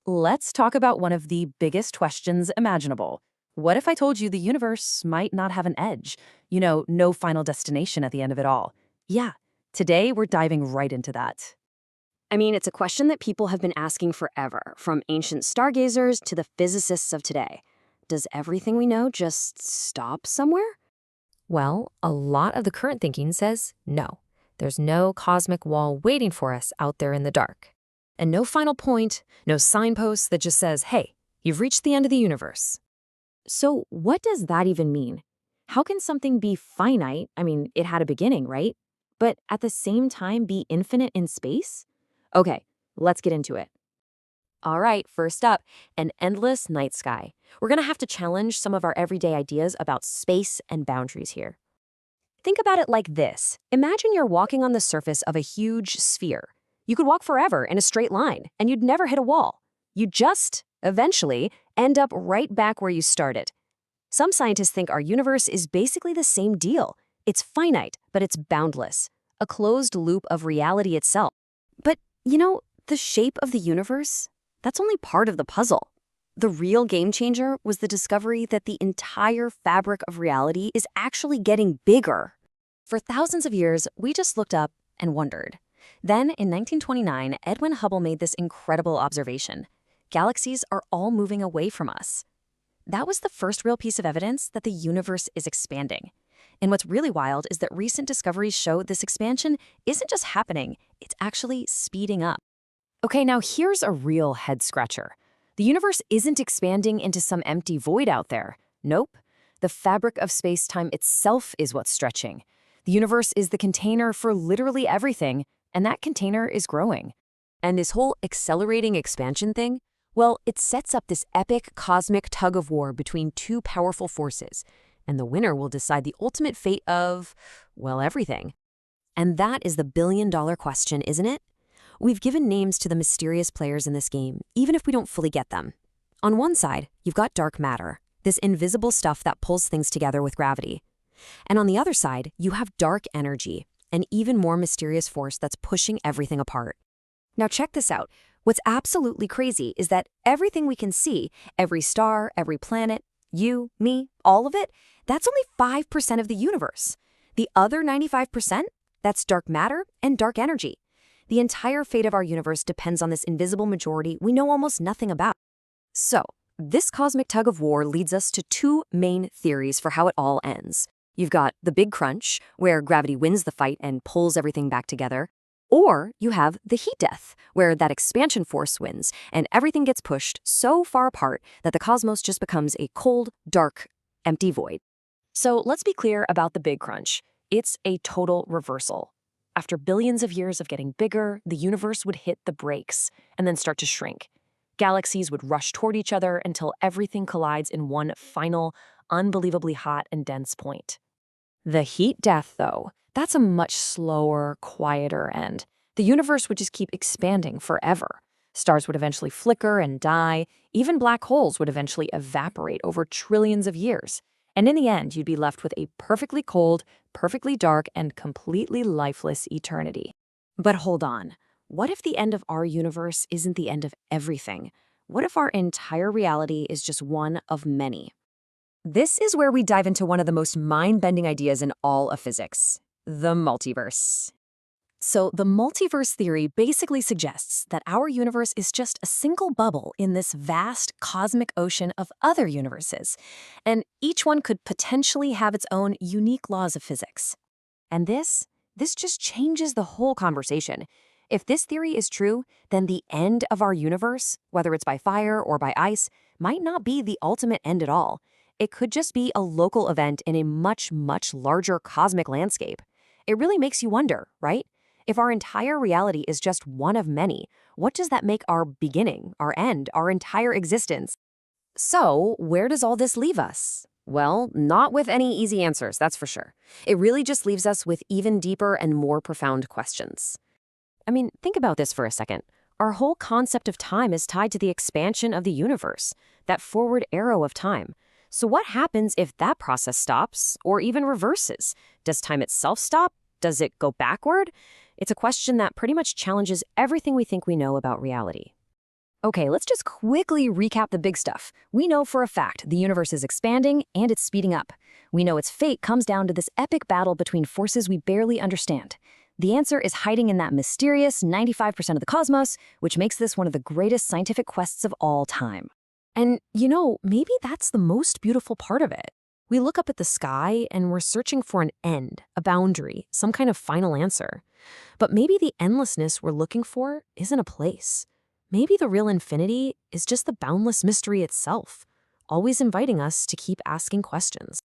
Let's talk about one of the biggest questions imaginable. What if I told you the universe might not have an edge? No final destination at the end of it all. Yeah, today we're diving right into that. I mean, it's a question that people have been asking forever, from ancient stargazers to the physicists of today. Does everything we know just stop somewhere? Well, a lot of the current thinking says no. There's no cosmic wall waiting for us out there in the dark. And no final point, no signpost that just says, hey, you've reached the end of the universe. So, what does that even mean? How can something be finite? I mean, it had a beginning, right? But at the same time be infinite in space? Okay, let's get into it. All right, first up, an endless night sky. We're going to have to challenge some of our everyday ideas about space and boundaries here. Think about it like this. Imagine you're walking on the surface of a huge sphere. You could walk forever in a straight line, and you'd never hit a wall. You'd just, eventually, end up right back where you started. Some scientists think our universe is basically the same deal. It's finite, but it's boundless, a closed loop of reality itself. But, the shape of the universe? That's only part of the puzzle. The real game changer was the discovery that the entire fabric of reality is actually getting bigger. For thousands of years, we just looked up and wondered. Then, in 1929, Edwin Hubble made this incredible observation. Galaxies are all moving away from us. That was the first real piece of evidence that the universe is expanding. And what's really wild is that recent discoveries show this expansion isn't just happening, it's actually speeding up. Okay, now here's a real head-scratcher. The universe isn't expanding into some empty void out there. Nope. The fabric of space-time itself is what's stretching. The universe is the container for literally everything, and that container is growing. And this whole accelerating expansion thing, well, it sets up this epic cosmic tug-of-war between two powerful forces, and the winner will decide the ultimate fate of, well, everything. And that is the billion-dollar question, isn't it? We've given names to the mysterious players in this game, even if we don't fully get them. On one side, you've got dark matter, this invisible stuff that pulls things together with gravity. And on the other side, you have dark energy, an even more mysterious force that's pushing everything apart. Now check this out. What's absolutely crazy is that everything we can see, every star, every planet, you, me, all of it, that's only 5% of the universe. The other 95%, that's dark matter and dark energy. The entire fate of our universe depends on this invisible majority we know almost nothing about. So, this cosmic tug-of-war leads us to two main theories for how it all ends. You've got the big crunch, where gravity wins the fight and pulls everything back together. Or you have the heat death, where that expansion force wins and everything gets pushed so far apart that the cosmos just becomes a cold, dark, empty void. So let's be clear about the big crunch. It's a total reversal. After billions of years of getting bigger, the universe would hit the brakes and then start to shrink. Galaxies would rush toward each other until everything collides in one final, unbelievably hot and dense point. The heat death, though, that's a much slower, quieter end. The universe would just keep expanding forever. Stars would eventually flicker and die. Even black holes would eventually evaporate over trillions of years. And in the end, you'd be left with a perfectly cold, perfectly dark, and completely lifeless eternity. But hold on. What if the end of our universe isn't the end of everything? What if our entire reality is just one of many? This is where we dive into one of the most mind-bending ideas in all of physics, the multiverse. So the multiverse theory basically suggests that our universe is just a single bubble in this vast cosmic ocean of other universes, and each one could potentially have its own unique laws of physics. And this just changes the whole conversation. If this theory is true, then the end of our universe, whether it's by fire or by ice, might not be the ultimate end at all. It could just be a local event in a much, much larger cosmic landscape. It really makes you wonder, right? If our entire reality is just one of many, what does that make our beginning, our end, our entire existence? So, where does all this leave us? Well, not with any easy answers, that's for sure. It really just leaves us with even deeper and more profound questions. I mean, think about this for a second. Our whole concept of time is tied to the expansion of the universe, that forward arrow of time. So what happens if that process stops or even reverses? Does time itself stop? Does it go backward? It's a question that pretty much challenges everything we think we know about reality. Okay, let's just quickly recap the big stuff. We know for a fact the universe is expanding and it's speeding up. We know its fate comes down to this epic battle between forces we barely understand. The answer is hiding in that mysterious 95% of the cosmos, which makes this one of the greatest scientific quests of all time. And, maybe that's the most beautiful part of it. We look up at the sky and we're searching for an end, a boundary, some kind of final answer. But maybe the endlessness we're looking for isn't a place. Maybe the real infinity is just the boundless mystery itself, always inviting us to keep asking questions.